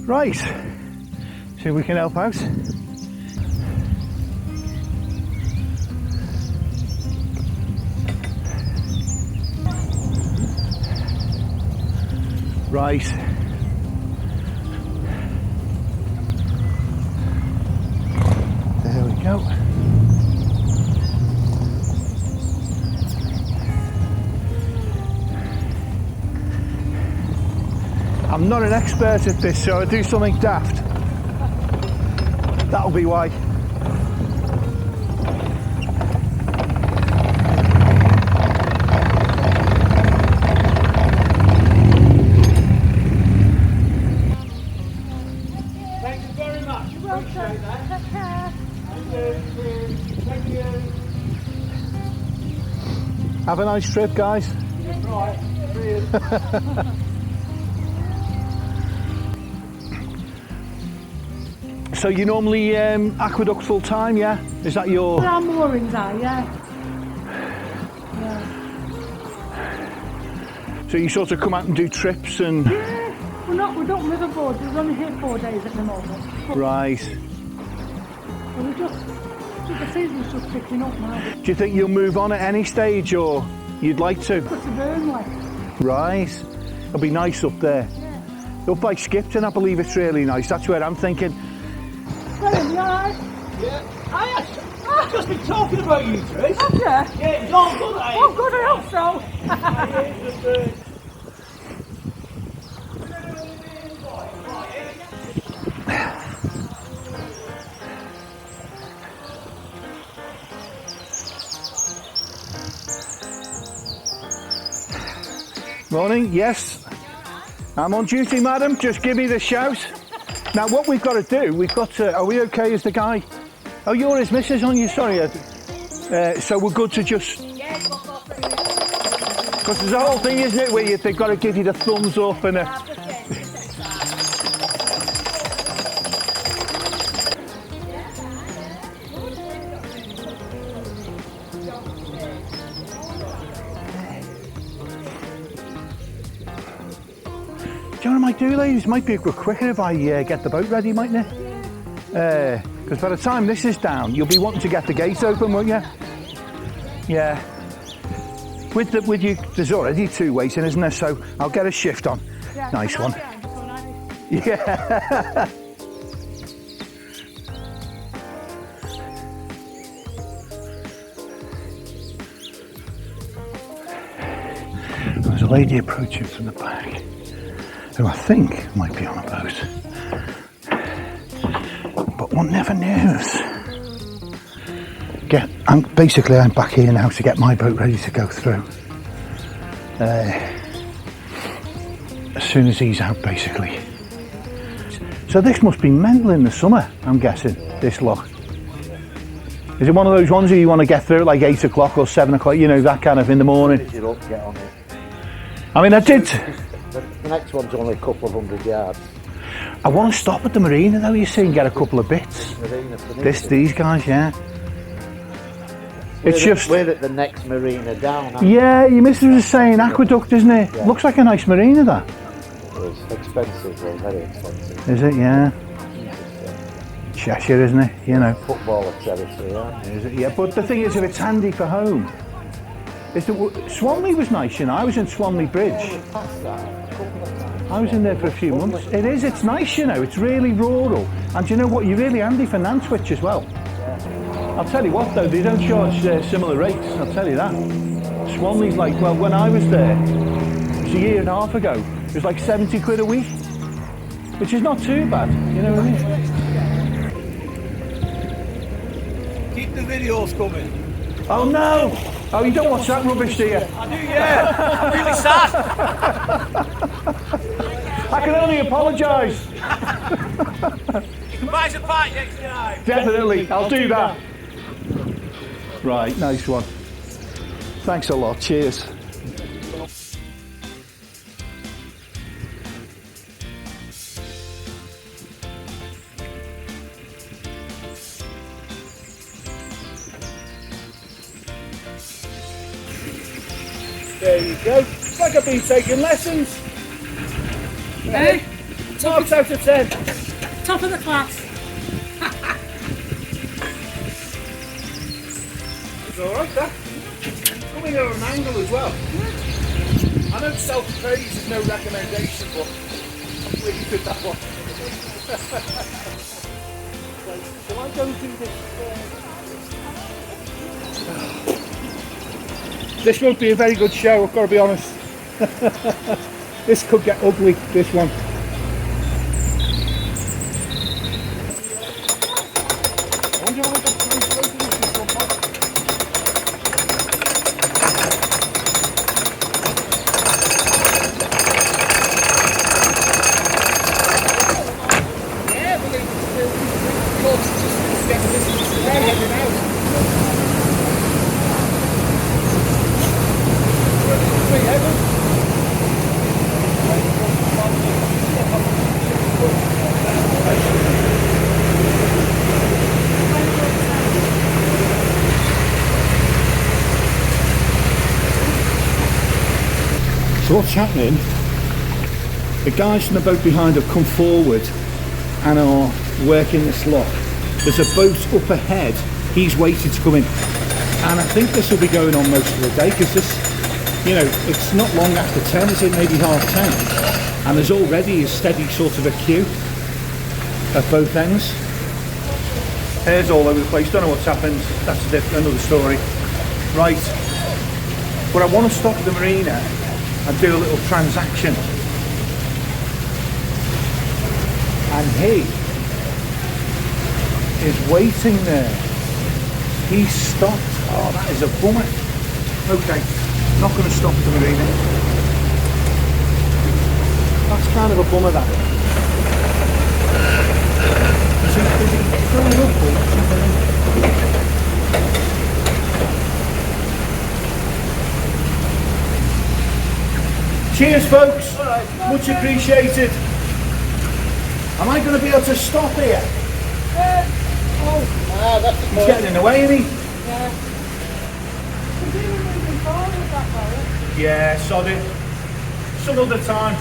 Right, see if we can help out. Right. There we go. I'm not an expert at this, so I do something daft. That'll be why. Thank you very much. You're welcome. Appreciate that. Take care. Thank you. Have a nice trip, guys. Right. Cheers. So you normally aqueduct full time, yeah? Is that your... Our moorings are, yeah. So you sort of come out and do trips and... Yeah, we don't live aboard, we're only here 4 days at the moment. Right. So the season's just picking up now. Do you think you'll move on at any stage, or you'd like to? Put a burn like. Right. It'll be nice up there. Yeah. Up by Skipton, I believe it's really nice. That's where I'm thinking. Graham, you alright? Yeah. I've just been talking about you, Trish. Have you? Yeah, it's all good, eh? Oh good, I hope so. Morning, yes. I'm on duty, madam. Just give me the shout. Now, what we've got to do, we've got to... Are we okay as the guy? Oh, you're his missus, aren't you? Sorry. So we're good to just... Because there's a whole thing, isn't it, where they've got to give you the thumbs up and a... Do you know what I might do, ladies? It might be a bit quicker if I get the boat ready, mightn't it? Because by the time this is down, you'll be wanting to get the gate open, won't you? Yeah. With you, there's already 2 waiting, isn't there? So I'll get a shift on. Yeah, nice one. Yeah. There's a lady approaching from the back, who I think might be on a boat, but one never knows. I'm back here now to get my boat ready to go through. As soon as he's out, basically. So this must be mental in the summer, I'm guessing, this lock. Is it one of those ones where you want to get through at like 8 o'clock or 7 o'clock, you know, that kind of in the morning? Get on it. I mean, I did. The next one's only a couple of 100 yards. I want to stop at the marina though, you see, and get a couple of bits. These guys, yeah. We're at the next marina down. Yeah, your missus was saying aqueduct, isn't it? Yeah. Looks like a nice marina, that. It's expensive, though, very expensive. Is it? Yeah. Cheshire, isn't it? You know. Footballer territory, yeah. Is it? Yeah, but the thing is, if it's handy for home. Swanley was nice, you know. I was in Swanley Bridge. I was in there for a few months. It is, it's nice, you know. It's really rural. And do you know what? You're really handy for Nantwich as well. I'll tell you what though, they don't charge similar rates, I'll tell you that. Swanley's like, well, when I was there, it was a year and a half ago, it was like 70 quid a week, which is not too bad, you know what I mean? Keep the videos coming. Oh no! Oh, you don't watch that rubbish, do you? I do, yeah. I'm really sad. I can only apologise. You can buy us a pint next time. Definitely, I'll do that. Right, nice one. Thanks a lot, cheers. There you go. It's like I've been taking lessons. Hey? Marks out of 10. Top of the class. It's alright, that. Coming at an angle as well. I know self-praise is no recommendation, but I'm really good that one. Shall I go and do this? This won't be a very good show, I've got to be honest. This could get ugly, this one. I wonder how I got time to open this in one pot. Yeah, but it's just get this today, heading out. So what's happening? The guys from the boat behind have come forward and are working this lock. There's a boat up ahead, he's waiting to come in. And I think this will be going on most of the day because this, you know, it's not long after 10, is it? Maybe half 10. And there's already a steady sort of a queue at both ends. Hair's all over the place, don't know what's happened. That's another story. Right, but I want to stop at the marina and do a little transaction. And he is waiting there. He's stopped. Oh, that is a bummer. Okay, not going to stop at the marina. That's kind of a bummer, that. Is he filling up or? Cheers, folks. Much appreciated. Am I going to be able to stop here? That's He's getting in the way, isn't he? Yeah. We're doing moving forward that way. Yeah, sod it. Some other time.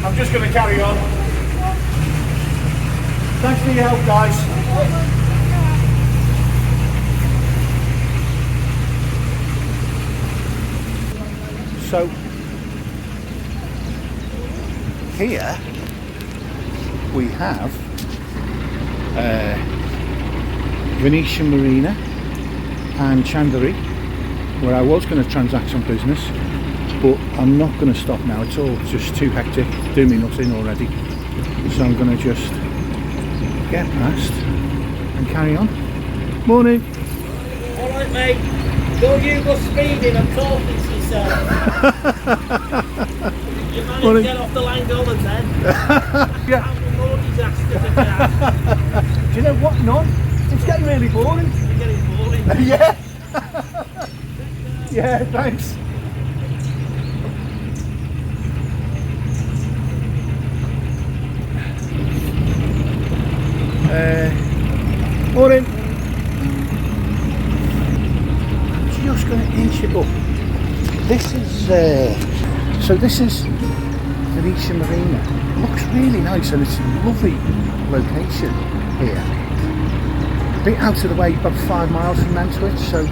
I'm just going to carry on. Thanks for your help, guys. So, here we have Venetian Marina and Chandlery, where I was going to transact some business, but I'm not going to stop now. It's all just too hectic, do me nothing already. So I'm going to just get past and carry on. Morning. Alright, mate. Don't you go speeding, I'm talking to yourself. You managed to get off the line all the time. Yeah. How many more disasters have you had? Do you know what? None. It's getting really boring. You're getting boring. Yeah. Yeah, thanks. Morning. I'm just going to inch it up. This is so this is Venetian Marina. It looks really nice and it's a lovely location here. A bit out of the way, about 5 miles from Nantwich, so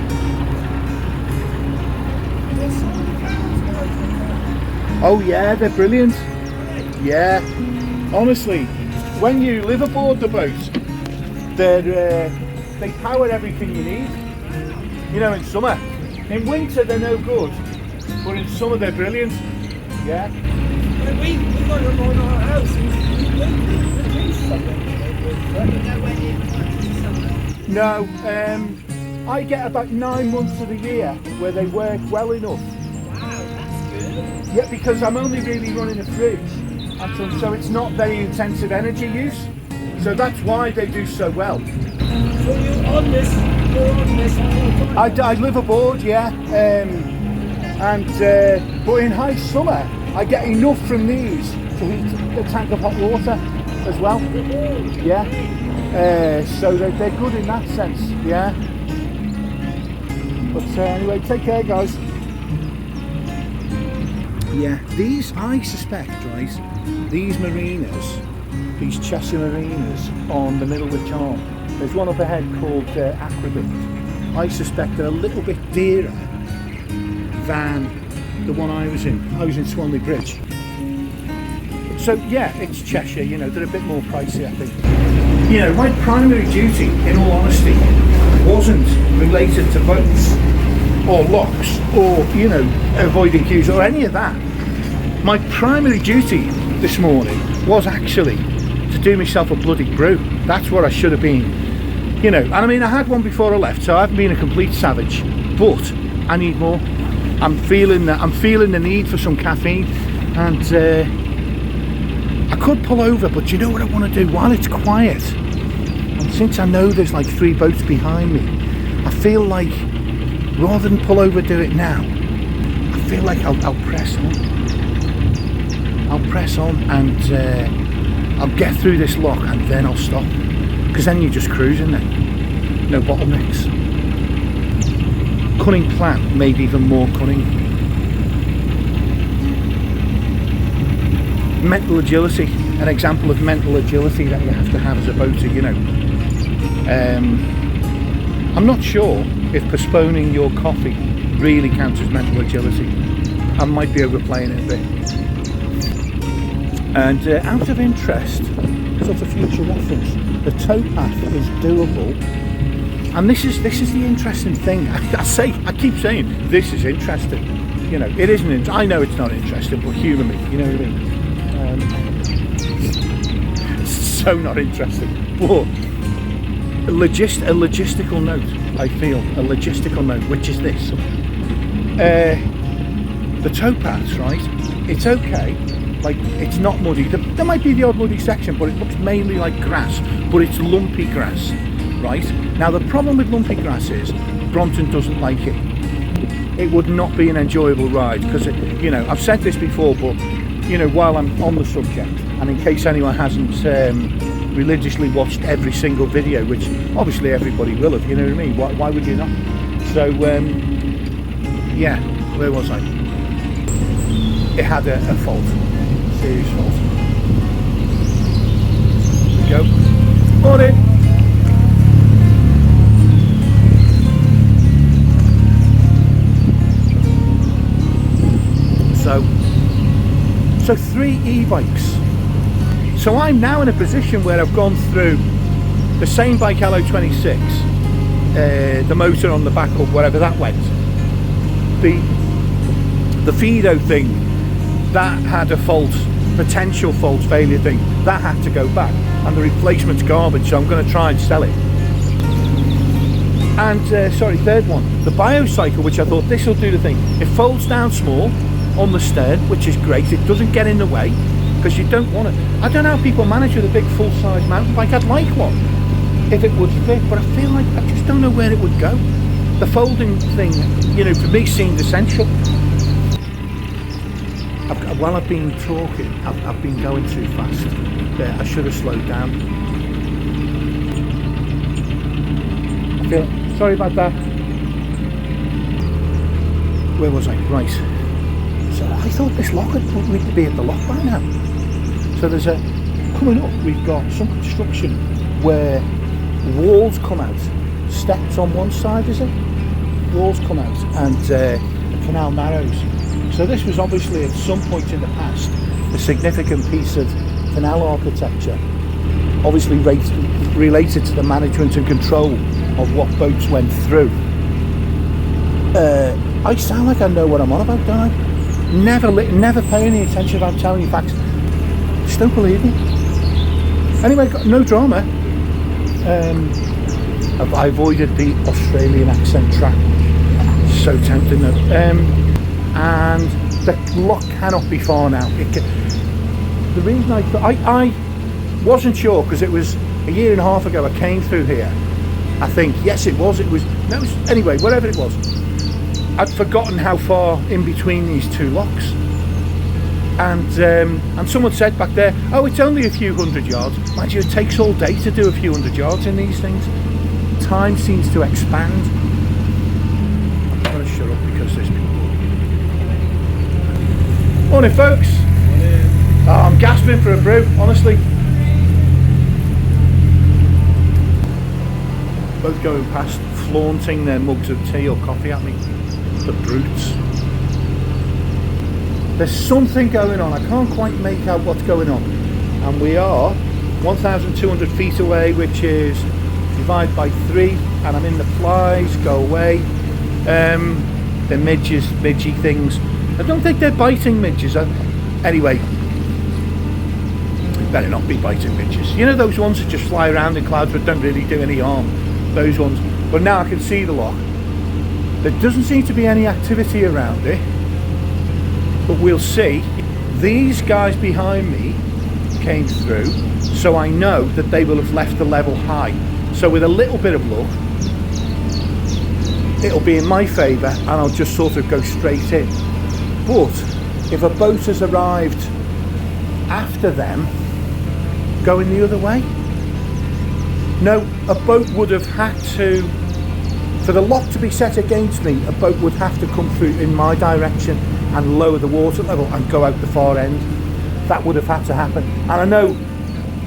oh yeah, they're brilliant. Yeah, honestly, when you live aboard the boat, they power everything you need. You know, in summer. In winter they're no good, but in summer they're brilliant. Yeah. We got them on our house. No, I get about 9 months of the year where they work well enough. Wow, that's good. Yeah, because I'm only really running a fridge, and so it's not very intensive energy use. So that's why they do so well. So you're on this full time? I live aboard, yeah, but in high summer I get enough from these to heat a tank of hot water as well. Yeah, so they're good in that sense, yeah. But anyway, take care, guys. Yeah, these I suspect, right, these marinas, these Cheshire marinas on the middle of the Charm, there's one up ahead called Aqueduct. I suspect they're a little bit dearer than the one I was in. I was in Swanley Bridge. So yeah, it's Cheshire, you know, they're a bit more pricey, I think. You know, my primary duty, in all honesty, wasn't related to boats or locks or, you know, avoiding queues or any of that. My primary duty this morning was actually to do myself a bloody brew. That's what I should have been, you know. And I mean, I had one before I left, so I haven't been a complete savage, but I need more. I'm feeling the need for some caffeine, and I could pull over, but you know what I want to do while it's quiet, and since I know there's like 3 boats behind me, I feel like rather than pull over, do it now. I feel like I'll press on and I'll get through this lock and then I'll stop, because then you're just cruising then, no bottlenecks. Cunning plan, maybe even more cunning. Mental agility, an example of mental agility that you have to have as a boater, you know. I'm not sure if postponing your coffee really counts as mental agility. I might be overplaying it a bit. And out of interest, sort of future reference, the towpath is doable. And this is the interesting thing. I keep saying this is interesting. You know, it isn't. I know it's not interesting, but humour me. You know what I mean? So not interesting. But a logistical note. I feel a logistical note, which is this: the towpaths, right? It's okay. Like, it's not muddy. There might be the odd muddy section, but it looks mainly like grass. But it's lumpy grass, right? Now the problem with lumpy grass is Brompton doesn't like it. It would not be an enjoyable ride, because, you know, I've said this before, but, you know, while I'm on the subject, and in case anyone hasn't religiously watched every single video, which obviously everybody will have, you know what I mean? Why would you not? So, yeah, where was I? It had a fault. Serious fault. Here we go. Morning. So 3 e-bikes. So I'm now in a position where I've gone through the same bike LO26, the motor on the back up, wherever that went. The Fido thing, that had a fault, potential fault failure thing, that had to go back, and the replacement's garbage, so I'm going to try and sell it. And third one, the Biocycle, which I thought this will do the thing. It folds down small on the stern, which is great. It doesn't get in the way, because you don't want it. I don't know how people manage with a big full-size mountain bike. I'd like one if it would fit, but I feel like I just don't know where it would go. The folding thing, you know, for me seemed essential. While I've been talking, I've been going too fast. I should have slowed down. Okay, sorry about that. Where was I? Right. So I thought this lock would be at the lock by now. So there's coming up, we've got some construction where walls come out, steps on one side, is it? Walls come out, and the canal narrows. So this was obviously at some point in the past a significant piece of canal architecture, obviously related to the management and control of what boats went through. I sound like I know what I'm on about, don't I? Never pay any attention if I'm telling you facts. Just don't believe me. Anyway, no drama. I avoided the Australian accent trap. So tempting though. And the lock cannot be far now. The reason I wasn't sure, because it was a year and a half ago I came through here. I think, yes it was, anyway, whatever it was. I'd forgotten how far in between these 2 locks. And someone said back there, oh, it's only a few hundred yards. Mind you, it takes all day to do a few hundred yards in these things. Time seems to expand. I'm going to shut up because there's people. Morning, folks. Morning. Oh, I'm gasping for a brew, honestly. Both going past, flaunting their mugs of tea or coffee at me. The brutes. There's something going on. I can't quite make out what's going on. And we are 1,200 feet away, which is divide by 3, and I'm in the flies. Go away. They're midges, midgy things. I don't think they're biting midges. Anyway, you better not be biting midges. You know those ones that just fly around in clouds but don't really do any harm? Those ones. But now I can see the lock. There doesn't seem to be any activity around it. But we'll see. These guys behind me came through, so I know that they will have left the level high. So with a little bit of luck, it'll be in my favour and I'll just sort of go straight in. But if a boat has arrived after them, going the other way? No, a boat would have had to, for the lock to be set against me, a boat would have to come through in my direction and lower the water level and go out the far end. That would have had to happen. And I know,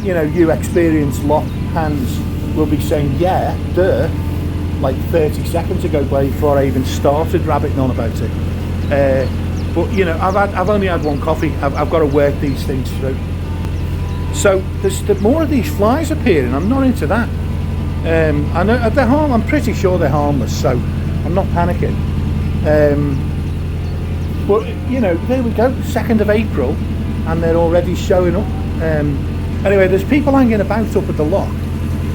you know, you experienced lock hands will be saying, yeah, duh, like 30 seconds ago before I even started rabbiting on about it. But you know, I've only had one coffee. I've got to work these things through. So there's more of these flies appearing. I'm not into that. I know they're I'm pretty sure they're harmless, so I'm not panicking. But you know, there we go, 2nd of April, and they're already showing up. Anyway, there's people hanging about up at the lock,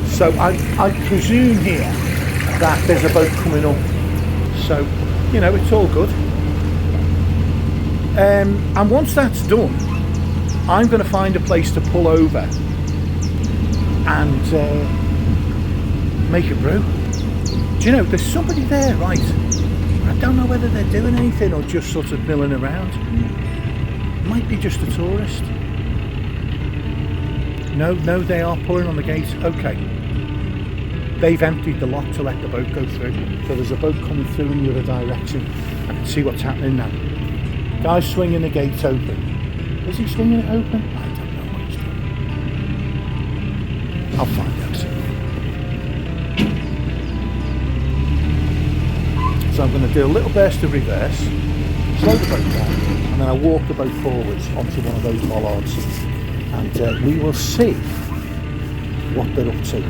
so I presume here that there's a boat coming up. So you know, it's all good. And once that's done, I'm going to find a place to pull over and make a brew. Do you know, there's somebody there, right? I don't know whether they're doing anything or just sort of milling around. Might be just a tourist. No, they are pulling on the gate. Okay. They've emptied the lock to let the boat go through. So there's a boat coming through in the other direction. I can see what's happening now. Guy's swinging the gate open. Is he swinging it open? I don't know what he's doing. I'll find out. So I'm going to do a little burst of reverse, slow the boat down, and then I'll walk the boat forwards onto one of those bollards, and we will see what they're up to.